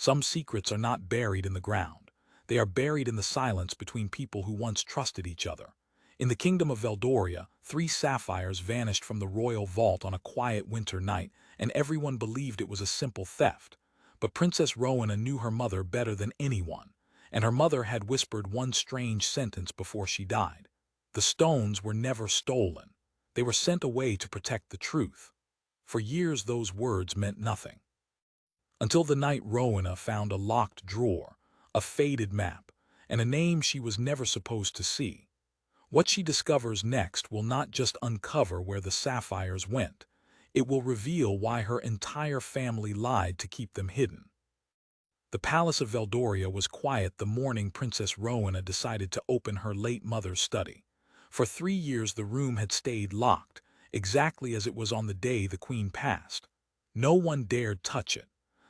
Some secrets are not buried in the ground. They are buried in the silence between people who once trusted each other. In the kingdom of Veldoria, 3 sapphires vanished from the royal vault on a quiet winter night, and everyone believed it was a simple theft. But Princess Rowena knew her mother better than anyone, and her mother had whispered one strange sentence before she died. The stones were never stolen. They were sent away to protect the truth. For years those words meant nothing. Until the night Rowena found a locked drawer, a faded map, and a name she was never supposed to see. What she discovers next will not just uncover where the sapphires went, it will reveal why her entire family lied to keep them hidden. The palace of Veldoria was quiet the morning Princess Rowena decided to open her late mother's study. For 3 years the room had stayed locked, exactly as it was on the day the queen passed. No one dared touch it.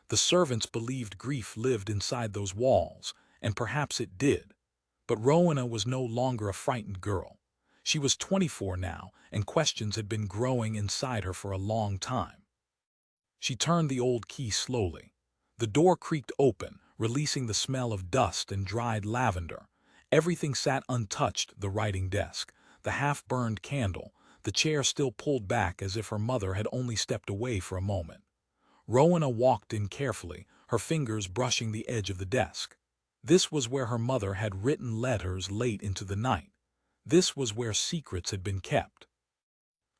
The servants believed grief lived inside those walls, and perhaps it did. But Rowena was no longer a frightened girl. She was 24 now, and questions had been growing inside her for a long time. She turned the old key slowly. The door creaked open, releasing the smell of dust and dried lavender. Everything sat untouched: the writing desk, the half-burned candle, the chair still pulled back as if her mother had only stepped away for a moment. Rowena walked in carefully, her fingers brushing the edge of the desk. This was where her mother had written letters late into the night. This was where secrets had been kept.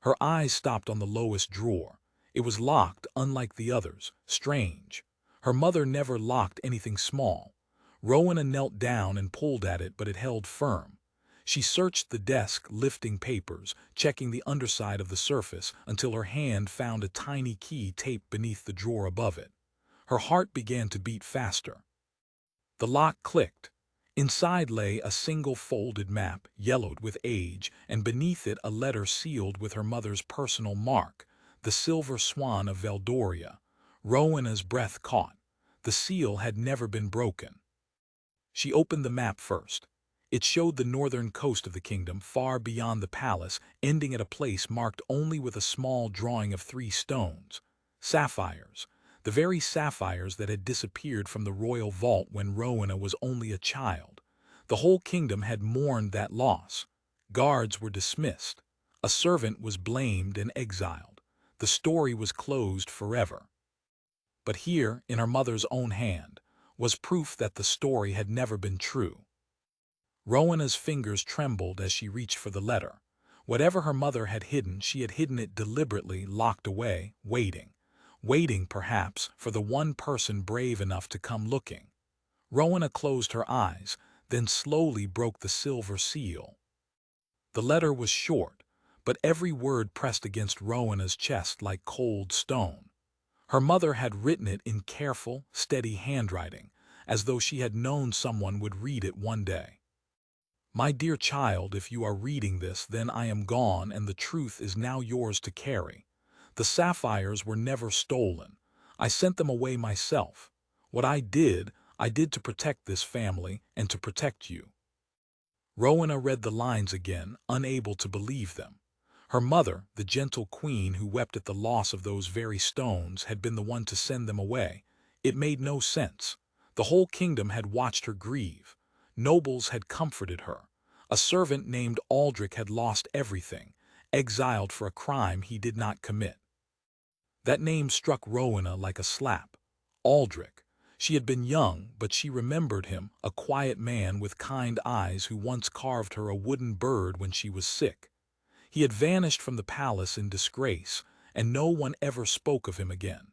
Her eyes stopped on the lowest drawer. It was locked, unlike the others. Strange. Her mother never locked anything small. Rowena knelt down and pulled at it, but it held firm. She searched the desk, lifting papers, checking the underside of the surface, until her hand found a tiny key taped beneath the drawer above it. Her heart began to beat faster. The lock clicked. Inside lay a single folded map, yellowed with age, and beneath it a letter sealed with her mother's personal mark, the silver swan of Veldoria. Rowena's breath caught. The seal had never been broken. She opened the map first. It showed the northern coast of the kingdom, far beyond the palace, ending at a place marked only with a small drawing of 3 stones. Sapphires. The very sapphires that had disappeared from the royal vault when Rowena was only a child. The whole kingdom had mourned that loss. Guards were dismissed. A servant was blamed and exiled. The story was closed forever. But here, in her mother's own hand, was proof that the story had never been true. Rowena's fingers trembled as she reached for the letter. Whatever her mother had hidden, she had hidden it deliberately, locked away, waiting. Waiting, perhaps, for the one person brave enough to come looking. Rowena closed her eyes, then slowly broke the silver seal. The letter was short, but every word pressed against Rowena's chest like cold stone. Her mother had written it in careful, steady handwriting, as though she had known someone would read it one day. My dear child, if you are reading this, then I am gone, and the truth is now yours to carry. The sapphires were never stolen. I sent them away myself. What I did to protect this family and to protect you. Rowena read the lines again, unable to believe them. Her mother, the gentle queen who wept at the loss of those very stones, had been the one to send them away. It made no sense. The whole kingdom had watched her grieve. Nobles had comforted her. A servant named Aldrich had lost everything, exiled for a crime he did not commit. That name struck Rowena like a slap. Aldrich. She had been young, but she remembered him, a quiet man with kind eyes who once carved her a wooden bird when she was sick. He had vanished from the palace in disgrace, and no one ever spoke of him again.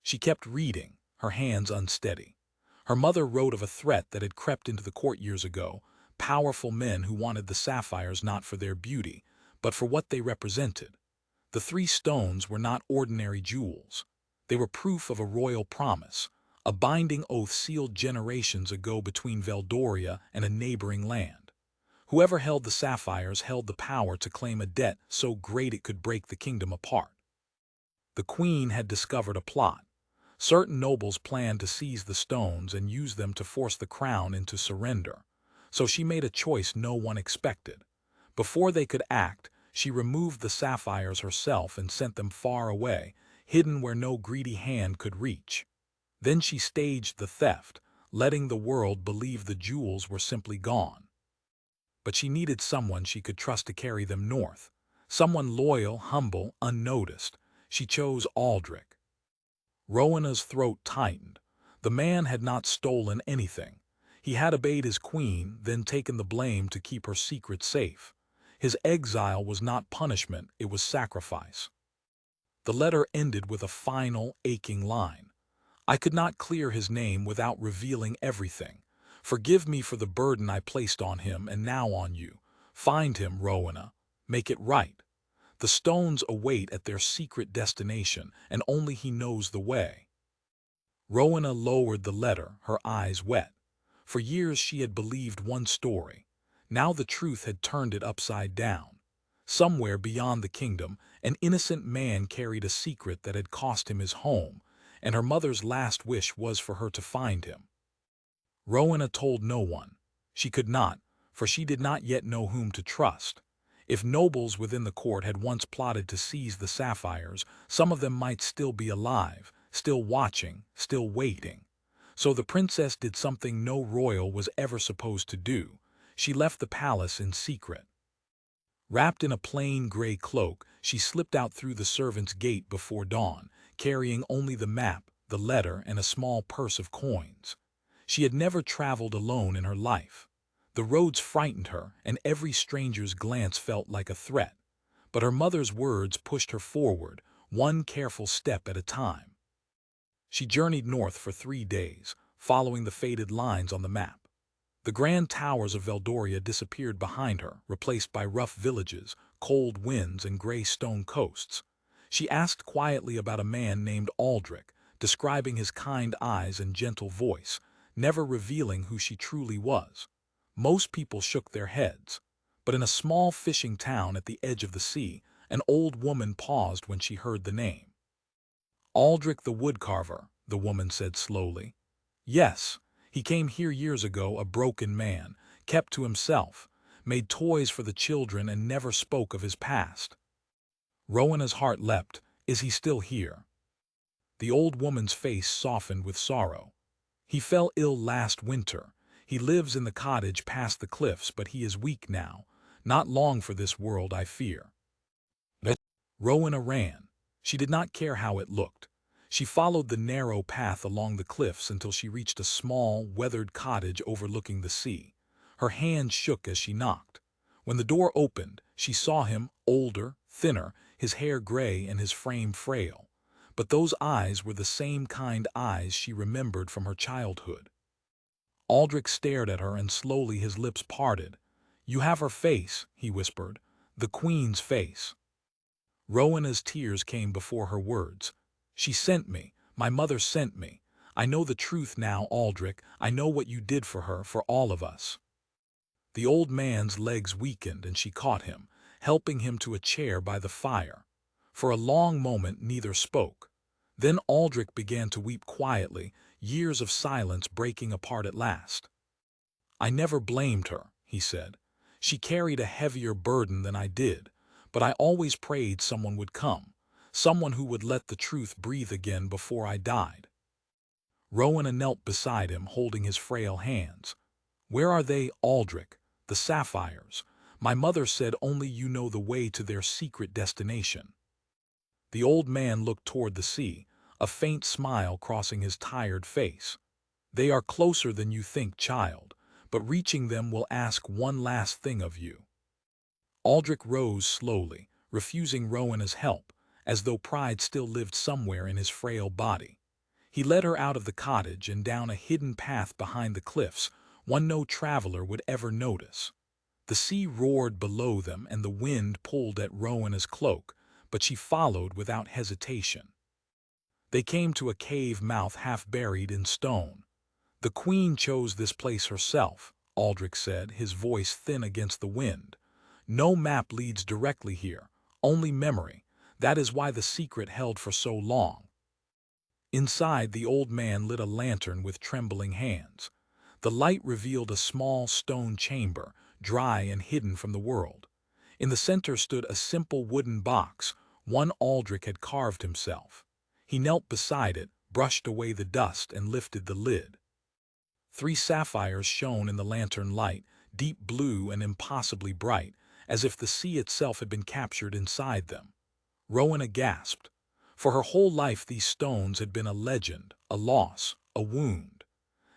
She kept reading, her hands unsteady. Her mother wrote of a threat that had crept into the court years ago, powerful men who wanted the sapphires not for their beauty, but for what they represented. The 3 stones were not ordinary jewels. They were proof of a royal promise, a binding oath sealed generations ago between Veldoria and a neighboring land. Whoever held the sapphires held the power to claim a debt so great it could break the kingdom apart. The queen had discovered a plot. Certain nobles planned to seize the stones and use them to force the crown into surrender. So she made a choice no one expected. Before they could act, she removed the sapphires herself and sent them far away, hidden where no greedy hand could reach. Then she staged the theft, letting the world believe the jewels were simply gone. But she needed someone she could trust to carry them north. Someone loyal, humble, unnoticed. She chose Aldrich. Rowena's throat tightened. The man had not stolen anything. He had obeyed his queen, then taken the blame to keep her secret safe. His exile was not punishment, it was sacrifice. The letter ended with a final, aching line. I could not clear his name without revealing everything. Forgive me for the burden I placed on him and now on you. Find him, Rowena. Make it right. The stones await at their secret destination, and only he knows the way. Rowena lowered the letter, her eyes wet. For years she had believed one story. Now the truth had turned it upside down. Somewhere beyond the kingdom, an innocent man carried a secret that had cost him his home, and her mother's last wish was for her to find him. Rowena told no one. She could not, for she did not yet know whom to trust. If nobles within the court had once plotted to seize the sapphires, some of them might still be alive, still watching, still waiting. So the princess did something no royal was ever supposed to do. She left the palace in secret. Wrapped in a plain gray cloak, she slipped out through the servants' gate before dawn, carrying only the map, the letter, and a small purse of coins. She had never traveled alone in her life. The roads frightened her, and every stranger's glance felt like a threat. But her mother's words pushed her forward, one careful step at a time. She journeyed north for 3 days, following the faded lines on the map. The grand towers of Veldoria disappeared behind her, replaced by rough villages, cold winds, and gray stone coasts. She asked quietly about a man named Aldrich, describing his kind eyes and gentle voice, never revealing who she truly was. Most people shook their heads, but in a small fishing town at the edge of the sea, an old woman paused when she heard the name. Aldrich the woodcarver, the woman said slowly. Yes, he came here years ago, a broken man, kept to himself, made toys for the children and never spoke of his past. Rowena's heart leapt. Is he still here? The old woman's face softened with sorrow. He fell ill last winter. He lives in the cottage past the cliffs, but he is weak now. Not long for this world, I fear. Rowena ran. She did not care how it looked. She followed the narrow path along the cliffs until she reached a small, weathered cottage overlooking the sea. Her hands shook as she knocked. When the door opened, she saw him, older, thinner, his hair gray and his frame frail. But those eyes were the same kind eyes she remembered from her childhood. Aldrich stared at her and slowly his lips parted. You have her face, he whispered, the queen's face. Rowena's tears came before her words. She sent me. My mother sent me. I know the truth now, Aldrich. I know what you did for her, for all of us. The old man's legs weakened and she caught him, helping him to a chair by the fire. For a long moment neither spoke. Then Aldrich began to weep quietly, years of silence breaking apart at last. I never blamed her, he said. She carried a heavier burden than I did, but I always prayed someone would come. Someone who would let the truth breathe again before I died. Rowena knelt beside him, holding his frail hands. Where are they, Aldrich? The sapphires. My mother said only you know the way to their secret destination. The old man looked toward the sea, a faint smile crossing his tired face. They are closer than you think, child, but reaching them will ask one last thing of you. Aldrich rose slowly, refusing Rowena's help, as though pride still lived somewhere in his frail body. He led her out of the cottage and down a hidden path behind the cliffs, one no traveler would ever notice. The sea roared below them and the wind pulled at Rowena's cloak, but she followed without hesitation. They came to a cave mouth half buried in stone. The queen chose this place herself, Aldrich said, his voice thin against the wind. No map leads directly here, only memory. That is why the secret held for so long. Inside, the old man lit a lantern with trembling hands. The light revealed a small stone chamber, dry and hidden from the world. In the center stood a simple wooden box, one Aldrich had carved himself. He knelt beside it, brushed away the dust and lifted the lid. 3 sapphires shone in the lantern light, deep blue and impossibly bright, as if the sea itself had been captured inside them. Rowena gasped. For her whole life these stones had been a legend, a loss, a wound.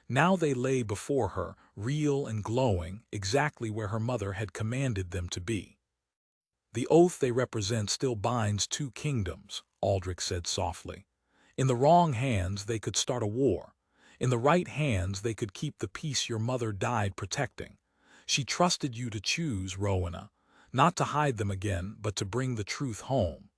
Now they lay before her, real and glowing, exactly where her mother had commanded them to be. The oath they represent still binds 2 kingdoms, Aldrich said softly. In the wrong hands they could start a war. In the right hands they could keep the peace your mother died protecting. She trusted you to choose, Rowena, not to hide them again, but to bring the truth home.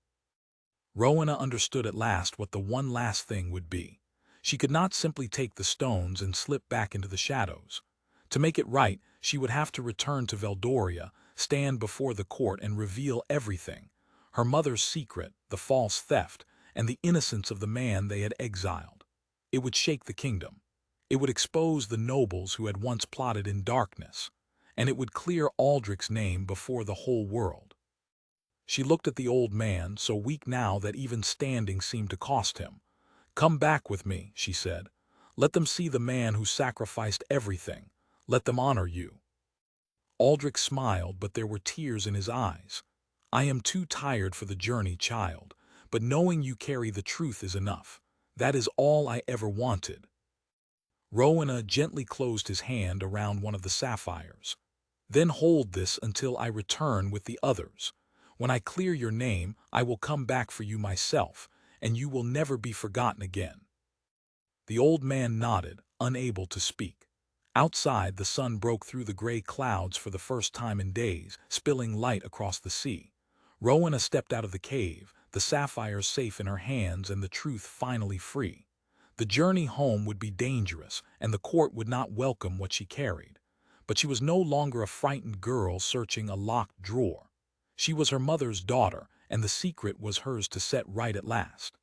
Rowena understood at last what the one last thing would be. She could not simply take the stones and slip back into the shadows. To make it right, she would have to return to Veldoria, stand before the court and reveal everything. Her mother's secret, the false theft, and the innocence of the man they had exiled. It would shake the kingdom. It would expose the nobles who had once plotted in darkness. And it would clear Aldrich's name before the whole world. She looked at the old man, so weak now that even standing seemed to cost him. "Come back with me," she said. "Let them see the man who sacrificed everything. Let them honor you." Aldrich smiled, but there were tears in his eyes. "I am too tired for the journey, child, but knowing you carry the truth is enough. That is all I ever wanted." Rowena gently closed his hand around one of the sapphires. "Then hold this until I return with the others. When I clear your name, I will come back for you myself, and you will never be forgotten again." The old man nodded, unable to speak. Outside, the sun broke through the gray clouds for the first time in days, spilling light across the sea. Rowena stepped out of the cave, the sapphires safe in her hands and the truth finally free. The journey home would be dangerous, and the court would not welcome what she carried. But she was no longer a frightened girl searching a locked drawer. She was her mother's daughter, and the secret was hers to set right at last.